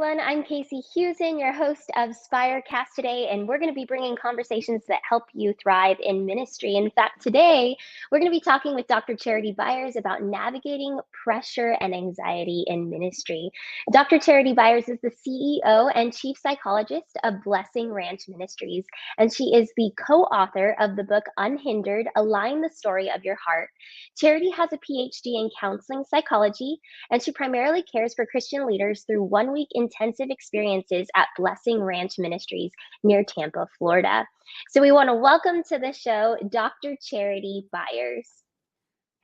everyone. I'm Kasey Husen, your host of Spirecast today, and we're going to be bringing conversations that help you thrive in ministry. In fact, today we're going to be talking with Dr. Charity Byers about navigating pressure and anxiety in ministry. Dr. Charity Byers is the CEO and Chief Psychologist of Blessing Ranch Ministries, and she is the co-author of the book Unhindered: Align the Story of Your Heart. Charity has a PhD in counseling psychology, and she primarily cares for Christian leaders through one-week intensive experiences at Blessing Ranch Ministries near Tampa, Florida. So we want to welcome to the show Dr. Charity Byers.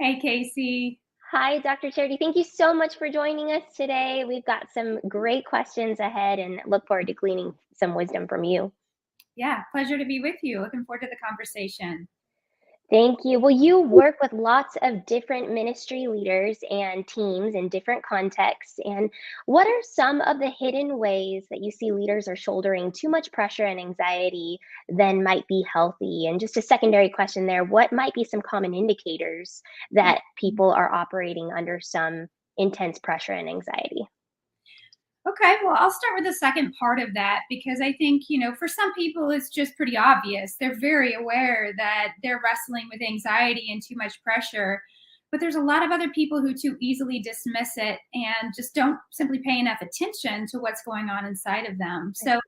Hey, Kasey. Hi, Dr. Charity. Thank you so much for joining us today. We've got some great questions ahead and look forward to gleaning some wisdom from you. Yeah, pleasure to be with you. Looking forward to the conversation. Thank you. Well, you work with lots of different ministry leaders and teams in different contexts. And what are some of the hidden ways that you see leaders are shouldering too much pressure and anxiety than might be healthy? And just a secondary question there, what might be some common indicators that people are operating under some intense pressure and anxiety? Okay, well, I'll start with the second part of that because I think, for some people, it's just pretty obvious. They're very aware that they're wrestling with anxiety and too much pressure. But there's a lot of other people who too easily dismiss it and just don't simply pay enough attention to what's going on inside of them. So,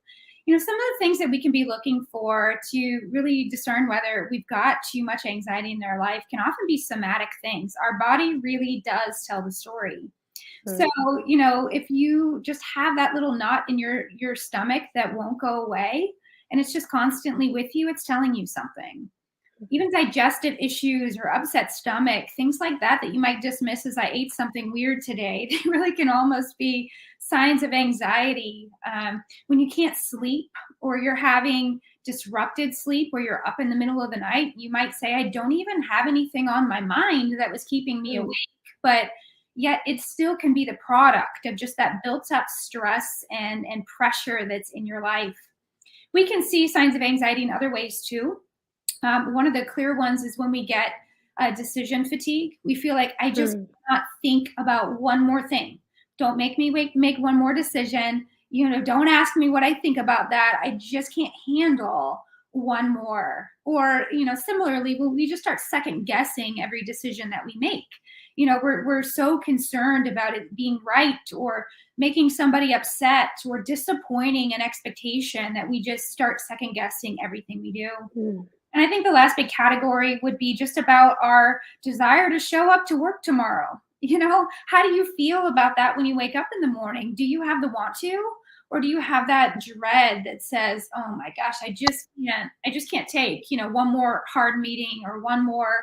some of the things that we can be looking for to really discern whether we've got too much anxiety in their life can often be somatic things. Our body really does tell the story. So, if you just have that little knot in your stomach that won't go away and it's just constantly with you, it's telling you something. Even digestive issues or upset stomach, things like that you might dismiss as I ate something weird today, they really can almost be signs of anxiety. When you can't sleep or you're having disrupted sleep where you're up in the middle of the night, you might say, I don't even have anything on my mind that was keeping me awake, but yet it still can be the product of just that built up stress and pressure that's in your life. We can see signs of anxiety in other ways too. One of the clear ones is when we get decision fatigue. We feel like I just cannot think about one more thing. Don't make me make one more decision. Don't ask me what I think about that. I just can't handle one more. Or, similarly, when we just start second guessing every decision that we make. We're so concerned about it being right or making somebody upset or disappointing an expectation that we just start second guessing everything we do. And I think the last big category would be just about our desire to show up to work tomorrow. How do you feel about that when you wake up in the morning? Do you have the want to, or do you have that dread that says, oh my gosh, I just can't take, one more hard meeting or one more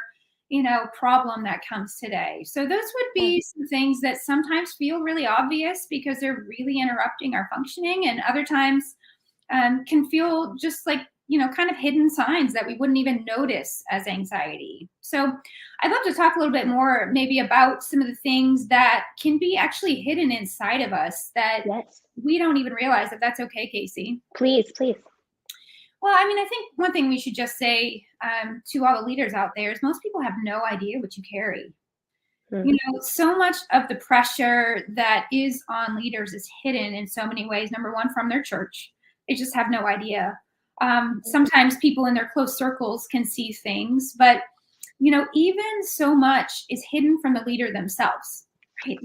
problem that comes today. So those would be some things that sometimes feel really obvious because they're really interrupting our functioning, and other times can feel just like, kind of hidden signs that we wouldn't even notice as anxiety. So I'd love to talk a little bit more maybe about some of the things that can be actually hidden inside of us that we don't even realize if that's okay, Kasey. Please. Well, I think one thing we should just say to all the leaders out there is most people have no idea what you carry. So much of the pressure that is on leaders is hidden in so many ways. Number one, from their church. They just have no idea. Sometimes people in their close circles can see things, but, even so much is hidden from the leader themselves. Right?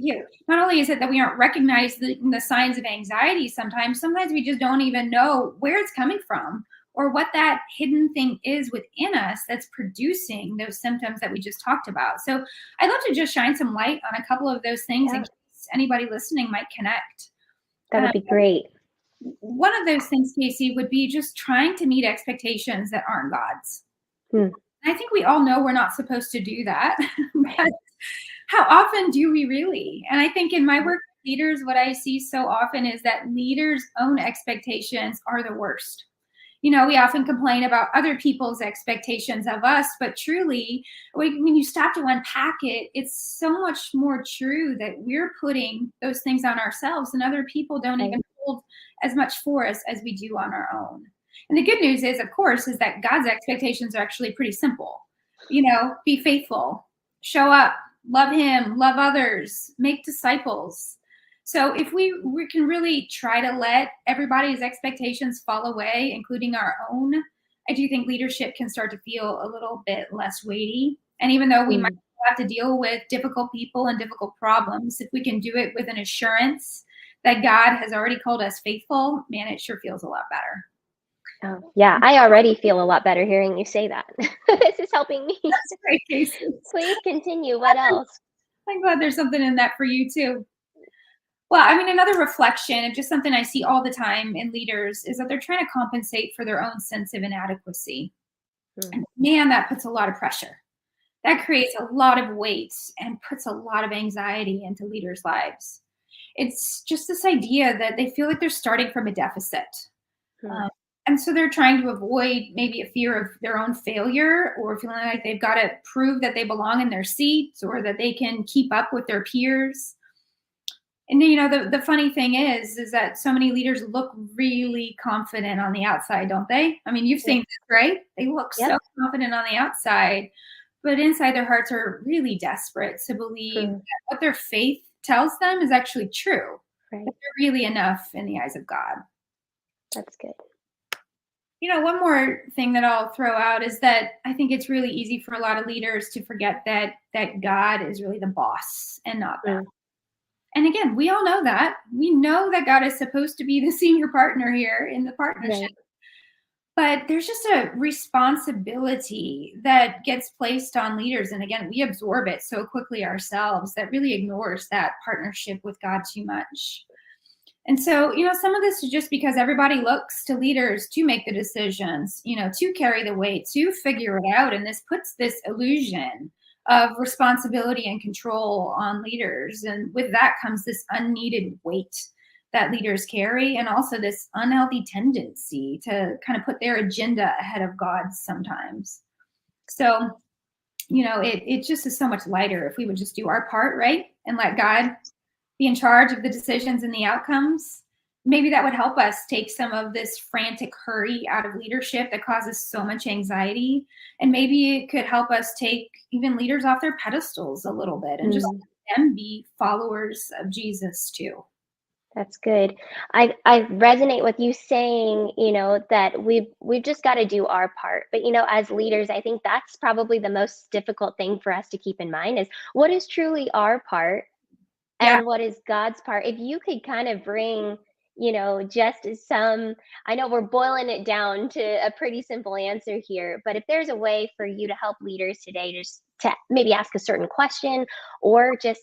Not only is it that we aren't recognizing the signs of anxiety sometimes we just don't even know where it's coming from, or what that hidden thing is within us that's producing those symptoms that we just talked about. So I'd love to just shine some light on a couple of those things in case anybody listening might connect. That would be great. One of those things, Kasey, would be just trying to meet expectations that aren't God's. I think we all know we're not supposed to do that, but how often do we really? And I think in my work with leaders, what I see so often is that leaders' own expectations are the worst. We often complain about other people's expectations of us, but truly, when you stop to unpack it, it's so much more true that we're putting those things on ourselves, and other people don't even hold as much for us as we do on our own. And the good news is, of course, is that God's expectations are actually pretty simple. Be faithful, show up, love him, love others, make disciples. So if we can really try to let everybody's expectations fall away, including our own, I do think leadership can start to feel a little bit less weighty. And even though we might Mm. have to deal with difficult people and difficult problems, if we can do it with an assurance that God has already called us faithful, man, it sure feels a lot better. Oh, yeah, I already feel a lot better hearing you say that. This is helping me. That's great, Casey. Please continue. What else? I'm glad there's something in that for you too. Well, I mean, another reflection of just something I see all the time in leaders is that they're trying to compensate for their own sense of inadequacy. Mm. And man, that puts a lot of pressure. That creates a lot of weight and puts a lot of anxiety into leaders' lives. It's just this idea that they feel like they're starting from a deficit. Mm. Um, and so they're trying to avoid maybe a fear of their own failure or feeling like they've got to prove that they belong in their seats or that they can keep up with their peers. And the funny thing is that so many leaders look really confident on the outside, don't they? I mean, you've Yep. seen this, right? They look Yep. so confident on the outside, but inside their hearts are really desperate to believe Mm. that what their faith tells them is actually true. Right. That they're really enough in the eyes of God. That's good. One more thing that I'll throw out is that I think it's really easy for a lot of leaders to forget that God is really the boss and not them. Mm. And again, we all know that. We know that God is supposed to be the senior partner here in the partnership. Right. But there's just a responsibility that gets placed on leaders. And again, we absorb it so quickly ourselves that really ignores that partnership with God too much. And so, some of this is just because everybody looks to leaders to make the decisions, to carry the weight, to figure it out. And this puts this illusion of responsibility and control on leaders. And with that comes this unneeded weight that leaders carry, and also this unhealthy tendency to kind of put their agenda ahead of God's sometimes. So, it just is so much lighter if we would just do our part, right? And let God be in charge of the decisions and the outcomes. Maybe that would help us take some of this frantic hurry out of leadership that causes so much anxiety. And maybe it could help us take even leaders off their pedestals a little bit and just let them be followers of Jesus too. That's good. I resonate with you saying, that we've just got to do our part. But as leaders, I think that's probably the most difficult thing for us to keep in mind is what is truly our part Yeah. and what is God's part. If you could kind of bring, just some, I know we're boiling it down to a pretty simple answer here, but if there's a way for you to help leaders today, just to maybe ask a certain question or just,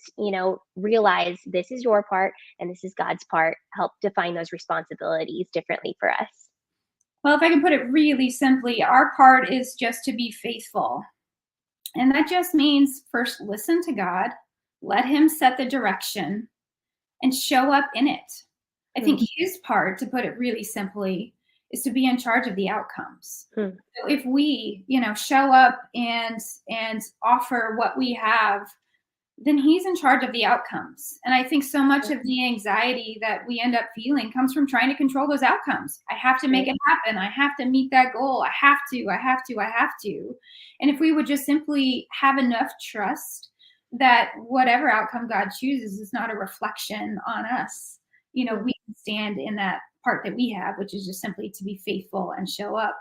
realize this is your part and this is God's part, help define those responsibilities differently for us. Well, if I can put it really simply, our part is just to be faithful. And that just means first listen to God, let Him set the direction, and show up in it. I think His part, to put it really simply, is to be in charge of the outcomes. Hmm. So if we, show up and offer what we have, then He's in charge of the outcomes. And I think so much of the anxiety that we end up feeling comes from trying to control those outcomes. I have to make it happen. I have to meet that goal. I have to. And if we would just simply have enough trust that whatever outcome God chooses is not a reflection on us, we can stand in that part that we have, which is just simply to be faithful and show up.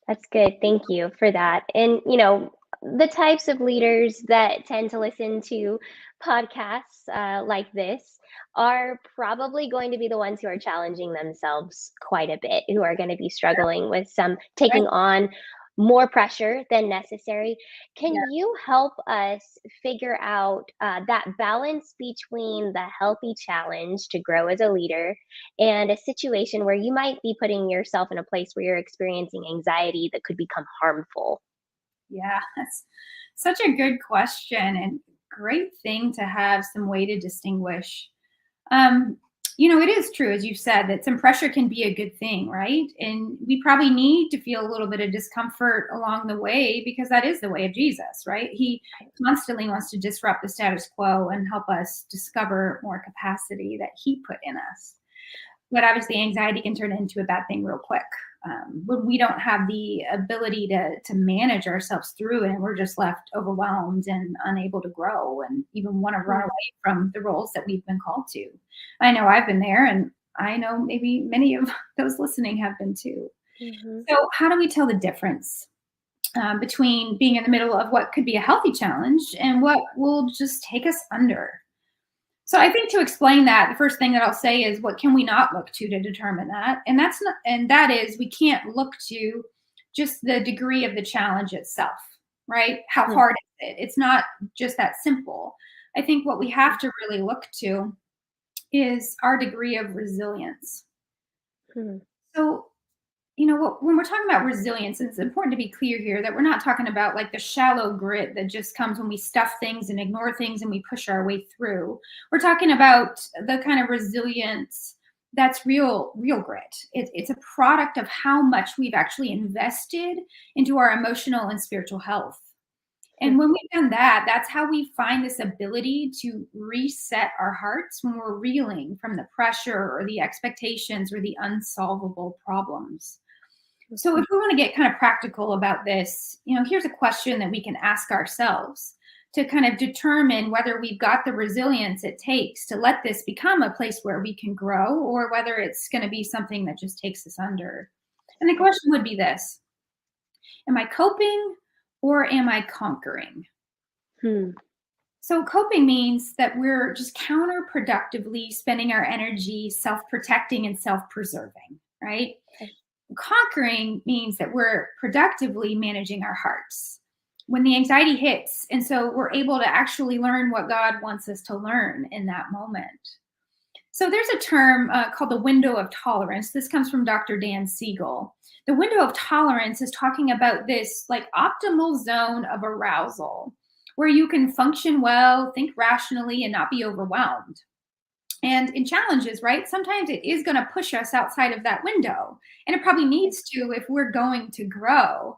That's good. Thank you for that. And, the types of leaders that tend to listen to podcasts like this are probably going to be the ones who are challenging themselves quite a bit, who are going to be struggling with some Right? taking on more pressure than necessary. Yeah. Can you help us figure out that balance between the healthy challenge to grow as a leader and a situation where you might be putting yourself in a place where you're experiencing anxiety that could become harmful? Yeah, that's such a good question and great thing to have some way to distinguish. Um, it is true, as you've said, that some pressure can be a good thing, right? And we probably need to feel a little bit of discomfort along the way because that is the way of Jesus, right? He constantly wants to disrupt the status quo and help us discover more capacity that He put in us. But obviously, anxiety can turn into a bad thing real quick. when we don't have the ability to manage ourselves through it, and we're just left overwhelmed and unable to grow and even want to run away from the roles that we've been called to. I know I've been there, and I know maybe many of those listening have been too. Mm-hmm. So how do we tell the difference between being in the middle of what could be a healthy challenge and what will just take us under? So I think to explain that, the first thing that I'll say is, what can we not look to determine that? And that is, we can't look to just the degree of the challenge itself, right? How hard is it? It's not just that simple. I think what we have to really look to is our degree of resilience. So, when we're talking about resilience, it's important to be clear here that we're not talking about like the shallow grit that just comes when we stuff things and ignore things and we push our way through. We're talking about the kind of resilience that's real grit. It's a product of how much we've actually invested into our emotional and spiritual health. And when we've done that, that's how we find this ability to reset our hearts when we're reeling from the pressure or the expectations or the unsolvable problems. So if we want to get kind of practical about this, here's a question that we can ask ourselves to kind of determine whether we've got the resilience it takes to let this become a place where we can grow, or whether it's going to be something that just takes us under. And the question would be this: am I coping or am I conquering? So coping means that we're just counterproductively spending our energy self-protecting and self-preserving, right? Conquering means that we're productively managing our hearts when the anxiety hits. And so we're able to actually learn what God wants us to learn in that moment. So there's a term called the window of tolerance. This comes from Dr. Dan Siegel. The window of tolerance is talking about this like optimal zone of arousal where you can function well, think rationally, and not be overwhelmed. And in challenges, right, sometimes it is going to push us outside of that window. And it probably needs to if we're going to grow.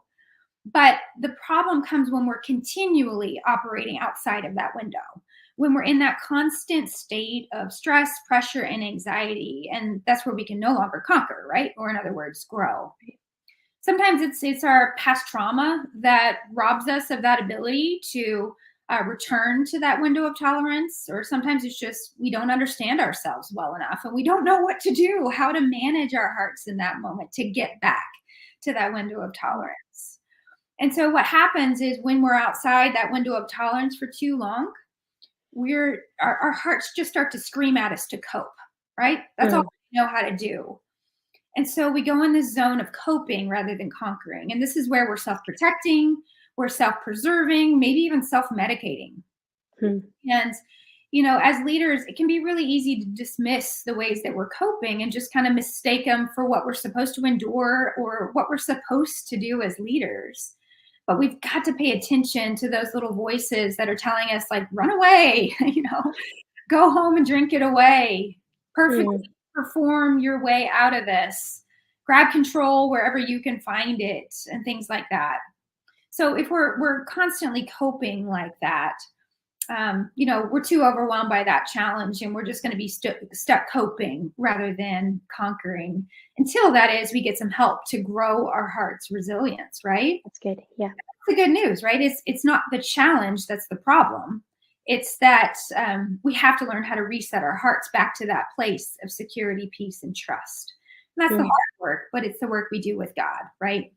But the problem comes when we're continually operating outside of that window, when we're in that constant state of stress, pressure, and anxiety. And that's where we can no longer conquer, right? Or in other words, grow. Sometimes it's our past trauma that robs us of that ability to return to that window of tolerance, or sometimes it's just we don't understand ourselves well enough and we don't know what to do, how to manage our hearts in that moment to get back to that window of tolerance. And so what happens is when we're outside that window of tolerance for too long, our hearts just start to scream at us to cope, right? That's all we know how to do. And so we go in this zone of coping rather than conquering. And this is where we're self-protecting, we're self-preserving, maybe even self-medicating. And, as leaders, it can be really easy to dismiss the ways that we're coping and just kind of mistake them for what we're supposed to endure or what we're supposed to do as leaders. But we've got to pay attention to those little voices that are telling us, like, run away, go home and drink it away, perfectly perform your way out of this, grab control wherever you can find it, and things like that. So if we're constantly coping like that, we're too overwhelmed by that challenge, and we're just going to be stuck coping rather than conquering until we get some help to grow our heart's resilience, right? That's good. Yeah. That's the good news, right? It's not the challenge that's the problem. It's that we have to learn how to reset our hearts back to that place of security, peace, and trust. And that's the hard work, but it's the work we do with God, right?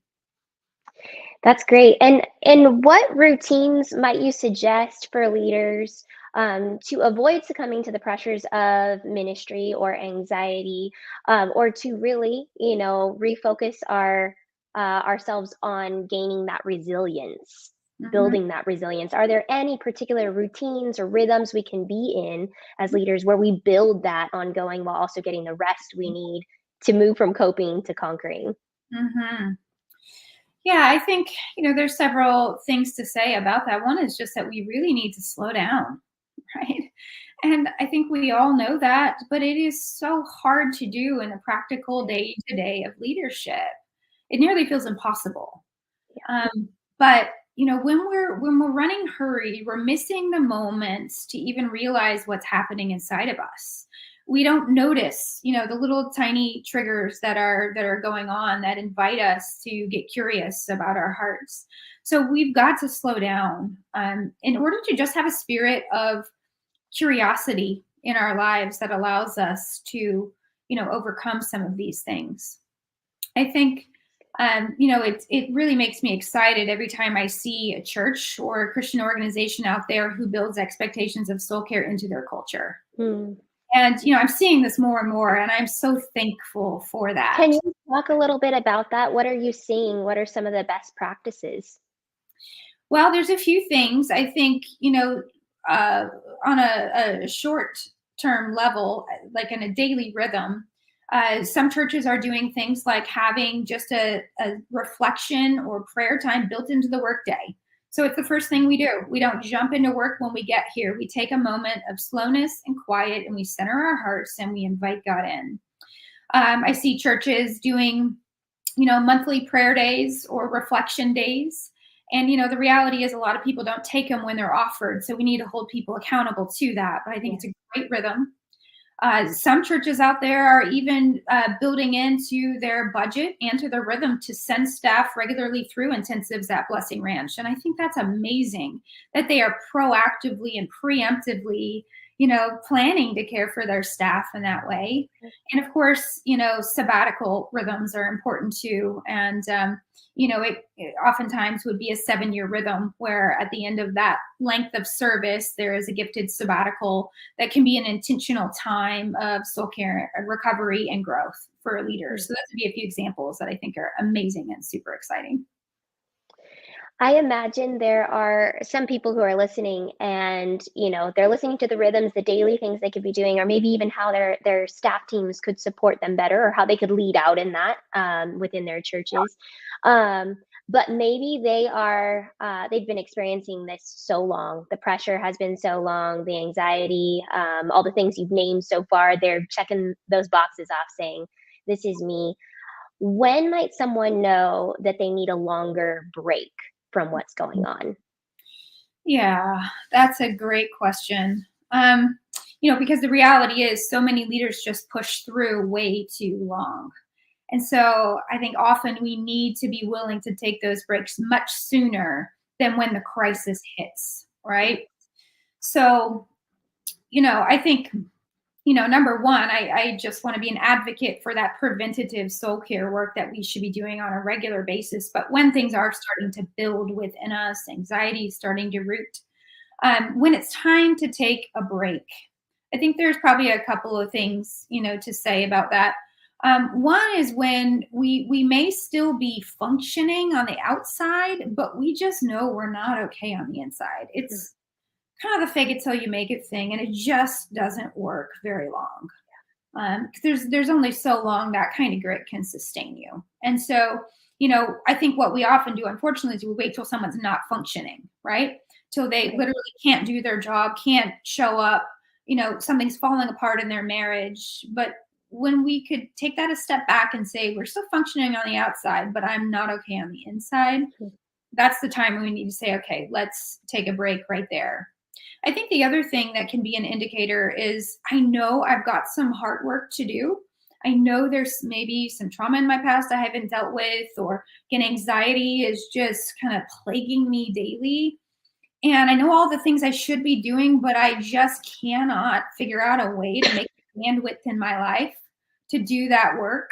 That's great. And what routines might you suggest for leaders to avoid succumbing to the pressures of ministry or anxiety, or to really, refocus ourselves on gaining that resilience, building that resilience? Are there any particular routines or rhythms we can be in as leaders where we build that ongoing while also getting the rest we need to move from coping to conquering? Yeah, I think, there's several things to say about that. One is just that we really need to slow down, right? And I think we all know that, but it is so hard to do in the practical day-to-day of leadership. It nearly feels impossible. But when we're running hurried, we're missing the moments to even realize what's happening inside of us. we don't notice, the little tiny triggers that are going on that invite us to get curious about our hearts. So we've got to slow down in order to just have a spirit of curiosity in our lives that allows us to, overcome some of these things. I think, it really makes me excited every time I see a church or a Christian organization out there who builds expectations of soul care into their culture. Mm. And, I'm seeing this more and more, and I'm so thankful for that. Can you talk a little bit about that? What are you seeing? What are some of the best practices? Well, there's a few things. I think, on a short-term level, like in a daily rhythm, some churches are doing things like having just a reflection or prayer time built into the workday. So it's the first thing we do. We don't jump into work when we get here. We take a moment of slowness and quiet, and we center our hearts and we invite God in. I see churches doing, monthly prayer days or reflection days. And, the reality is a lot of people don't take them when they're offered. So we need to hold people accountable to that. But I think it's a great rhythm. Some churches out there are even building into their budget and to their rhythm to send staff regularly through intensives at Blessing Ranch. And I think that's amazing that they are proactively and preemptively, planning to care for their staff in that way. And of course, sabbatical rhythms are important too. And, it oftentimes would be a 7-year rhythm where at the end of that length of service, there is a gifted sabbatical that can be an intentional time of soul care, recovery, and growth for leaders. So that would be a few examples that I think are amazing and super exciting. I imagine there are some people who are listening and, they're listening to the rhythms, the daily things they could be doing, or maybe even how their staff teams could support them better or how they could lead out in that within their churches. But maybe they've been experiencing this so long. The pressure has been so long, the anxiety, all the things you've named so far, they're checking those boxes off saying, this is me. When might someone know that they need a longer break from what's going on? Yeah, that's a great question. Because the reality is so many leaders just push through way too long. And so I think often we need to be willing to take those breaks much sooner than when the crisis hits, right? So, I think, number one, I just want to be an advocate for that preventative soul care work that we should be doing on a regular basis. But when things are starting to build within us, anxiety is starting to root, when it's time to take a break, I think there's probably a couple of things, to say about that. One is when we may still be functioning on the outside, but we just know we're not okay on the inside. It's kind of the fake it till you make it thing, and it just doesn't work very long. There's only so long that kind of grit can sustain you. And so, I think what we often do, unfortunately, is we wait till someone's not functioning, right? Till they literally can't do their job, can't show up, something's falling apart in their marriage. But when we could take that a step back and say, we're still functioning on the outside, but I'm not okay on the inside, that's the time we need to say, okay, let's take a break right there. I think the other thing that can be an indicator is I know I've got some hard work to do. I know there's maybe some trauma in my past I haven't dealt with, or again, anxiety is just kind of plaguing me daily. And I know all the things I should be doing, but I just cannot figure out a way to make bandwidth in my life to do that work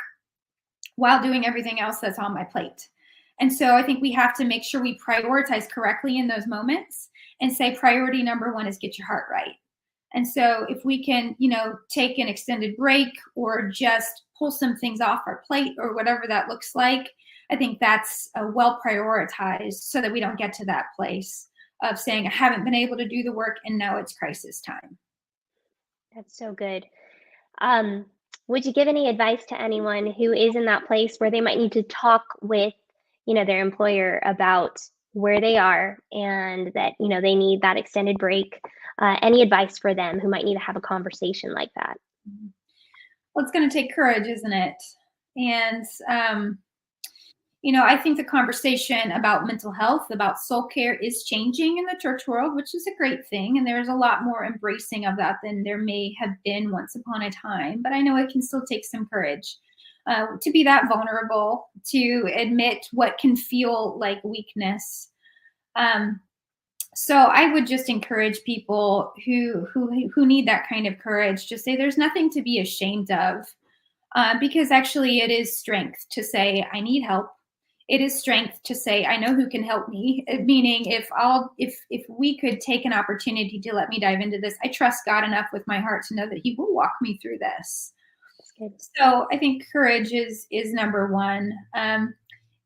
while doing everything else that's on my plate. And so I think we have to make sure we prioritize correctly in those moments and say priority number one is get your heart right. And so if we can, take an extended break or just pull some things off our plate or whatever that looks like, I think that's well prioritized so that we don't get to that place of saying, I haven't been able to do the work and now it's crisis time. That's so good. Would you give any advice to anyone who is in that place where they might need to talk with, their employer about where they are and that, they need that extended break? Any advice for them who might need to have a conversation like that? Well, it's going to take courage, isn't it? And, I think the conversation about mental health, about soul care is changing in the church world, which is a great thing. And there's a lot more embracing of that than there may have been once upon a time. But I know it can still take some courage to be that vulnerable, to admit what can feel like weakness. So I would just encourage people who need that kind of courage to say there's nothing to be ashamed of, because actually it is strength to say I need help. It is strength to say I know who can help me. Meaning, if we could take an opportunity to let me dive into this, I trust God enough with my heart to know that He will walk me through this. So I think courage is number one. And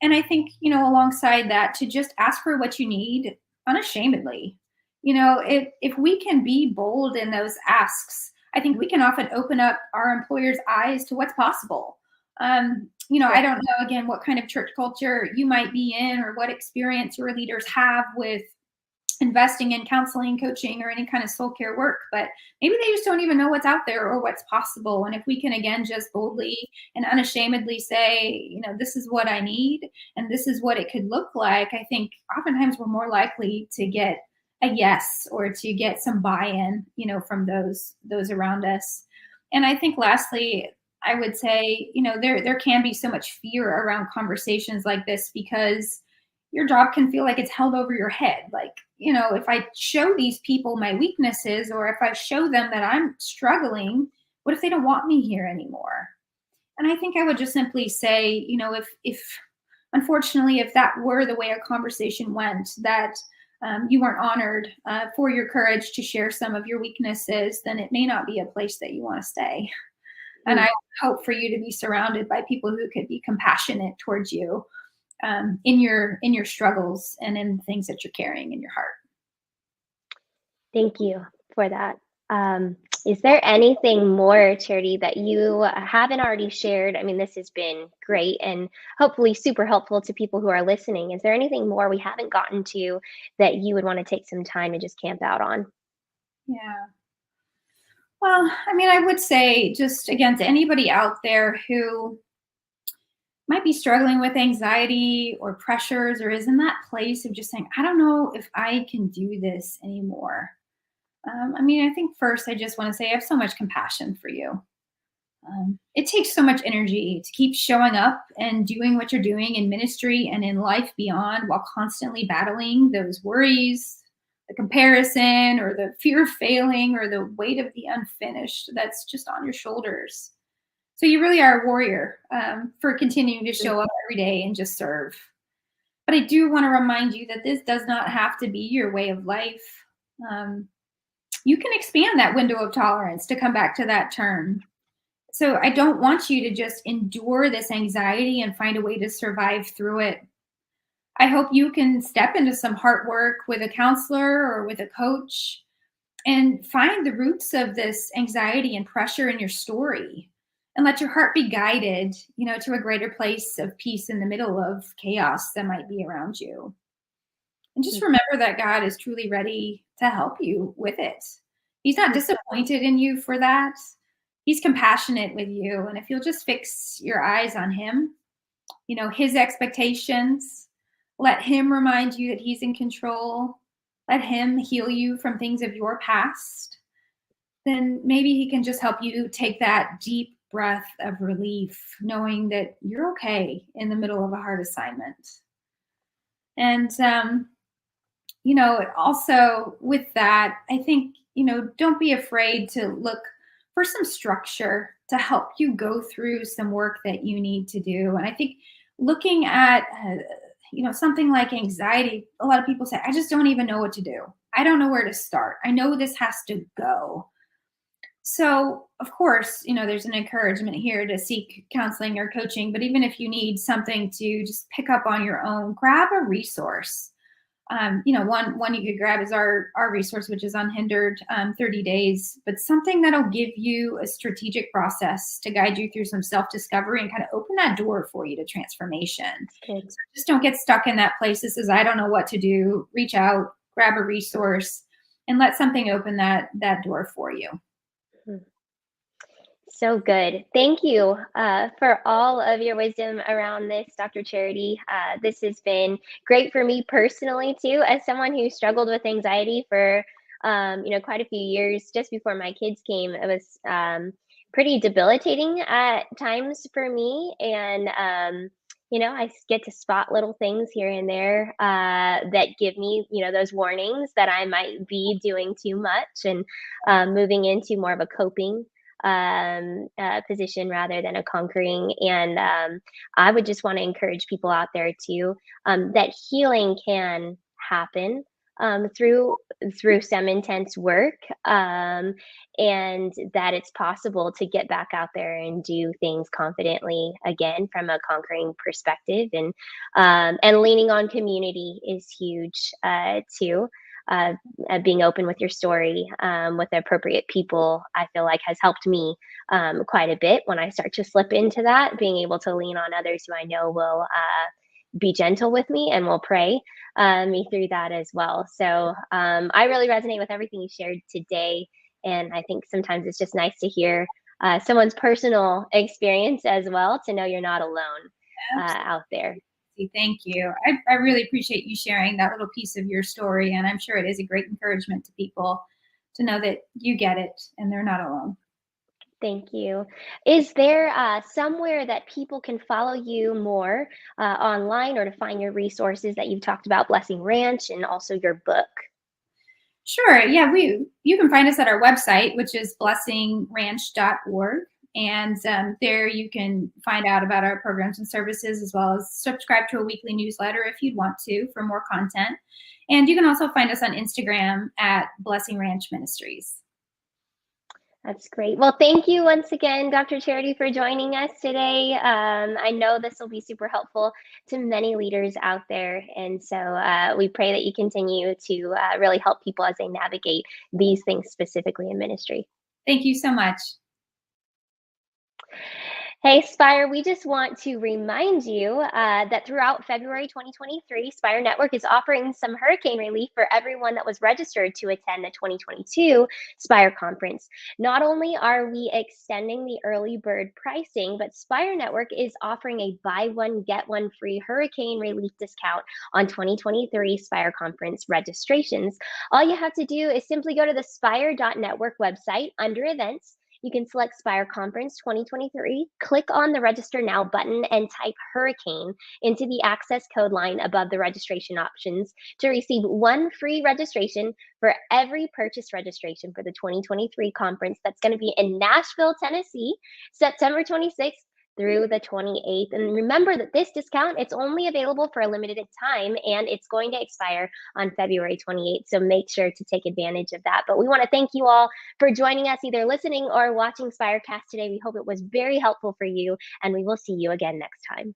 I think, alongside that, to just ask for what you need unashamedly. If we can be bold in those asks, I think we can often open up our employers' eyes to what's possible. I don't know, again, what kind of church culture you might be in or what experience your leaders have with investing in counseling, coaching, or any kind of soul care work, but maybe they just don't even know what's out there or what's possible. And if we can, again, just boldly and unashamedly say, this is what I need and this is what it could look like, I think oftentimes we're more likely to get a yes or to get some buy-in, from those around us. And I think lastly, I would say, there can be so much fear around conversations like this because your job can feel like it's held over your head. Like, if I show these people my weaknesses, or if I show them that I'm struggling, what if they don't want me here anymore? And I think I would just simply say, if unfortunately, if that were the way a conversation went, that you weren't honored for your courage to share some of your weaknesses, then it may not be a place that you want to stay. And I hope for you to be surrounded by people who could be compassionate towards you in your struggles and in the things that you're carrying in your heart. Thank you for that. Is there anything more, Charity, that you haven't already shared? I mean, this has been great and hopefully super helpful to people who are listening. Is there anything more we haven't gotten to that you would want to take some time and just camp out on? Yeah. Well, I mean, I would say just, again, to anybody out there who might be struggling with anxiety or pressures or is in that place of just saying, I don't know if I can do this anymore. I think first I just want to say I have so much compassion for you. It takes so much energy to keep showing up and doing what you're doing in ministry and in life beyond while constantly battling those worries, the comparison or the fear of failing or the weight of the unfinished that's just on your shoulders. So you really are a warrior for continuing to show up every day and just serve. But I do want to remind you that this does not have to be your way of life. You can expand that window of tolerance to come back to that term. So I don't want you to just endure this anxiety and find a way to survive through it. I hope you can step into some heart work with a counselor or with a coach and find the roots of this anxiety and pressure in your story and let your heart be guided, to a greater place of peace in the middle of chaos that might be around you. And just remember that God is truly ready to help you with it. He's not disappointed in you for that. He's compassionate with you. And if you'll just fix your eyes on Him, His expectations, let Him remind you that He's in control. Let Him heal you from things of your past. Then maybe He can just help you take that deep breath of relief, knowing that you're okay in the middle of a hard assignment. And, also with that, I think, don't be afraid to look for some structure to help you go through some work that you need to do. And I think looking at, something like anxiety, a lot of people say, I just don't even know what to do. I don't know where to start. I know this has to go. So, of course, there's an encouragement here to seek counseling or coaching, but even if you need something to just pick up on your own, grab a resource. One you could grab is our resource, which is Unhindered 30 Days, but something that'll give you a strategic process to guide you through some self-discovery and kind of open that door for you to transformation. So just don't get stuck in that place that says, I don't know what to do. Reach out, grab a resource, and let something open that door for you. So good. Thank you for all of your wisdom around this, Dr. Charity. This has been great for me personally too, as someone who struggled with anxiety for quite a few years. Just before my kids came, it was pretty debilitating at times for me, and I get to spot little things here and there that give me, those warnings that I might be doing too much and moving into more of a coping position rather than a conquering. And I would just want to encourage people out there too that healing can happen through some intense work, and that it's possible to get back out there and do things confidently again from a conquering perspective. And leaning on community is huge too. uh, Being open with your story with appropriate people, I feel like has helped me quite a bit when I start to slip into that, being able to lean on others who I know will be gentle with me and will pray me through that as well. So I really resonate with everything you shared today. And I think sometimes it's just nice to hear someone's personal experience as well, to know you're not alone out there. Thank you. I really appreciate you sharing that little piece of your story. And I'm sure it is a great encouragement to people to know that you get it and they're not alone. Thank you. Is there somewhere that people can follow you more online, or to find your resources that you've talked about, Blessing Ranch and also your book? Sure. Yeah, you can find us at our website, which is blessingranch.org. And there you can find out about our programs and services, as well as subscribe to a weekly newsletter if you'd want to for more content. And you can also find us on Instagram at Blessing Ranch Ministries. That's great. Well, thank you once again, Dr. Charity, for joining us today. I know this will be super helpful to many leaders out there. And so we pray that you continue to really help people as they navigate these things specifically in ministry. Thank you so much. Hey, Spire, we just want to remind you that throughout February 2023, Spire Network is offering some hurricane relief for everyone that was registered to attend the 2022 Spire Conference. Not only are we extending the early bird pricing, but Spire Network is offering a buy one, get one free hurricane relief discount on 2023 Spire Conference registrations. All you have to do is simply go to the spire.network website under events. You can select Spire Conference 2023, click on the Register Now button, and type Hurricane into the access code line above the registration options to receive one free registration for every purchase registration for the 2023 conference that's going to be in Nashville, Tennessee, September 26th through the 28th. And remember that this discount, it's only available for a limited time, and it's going to expire on February 28th. So make sure to take advantage of that. But we want to thank you all for joining us, either listening or watching Spirecast today. We hope it was very helpful for you, and we will see you again next time.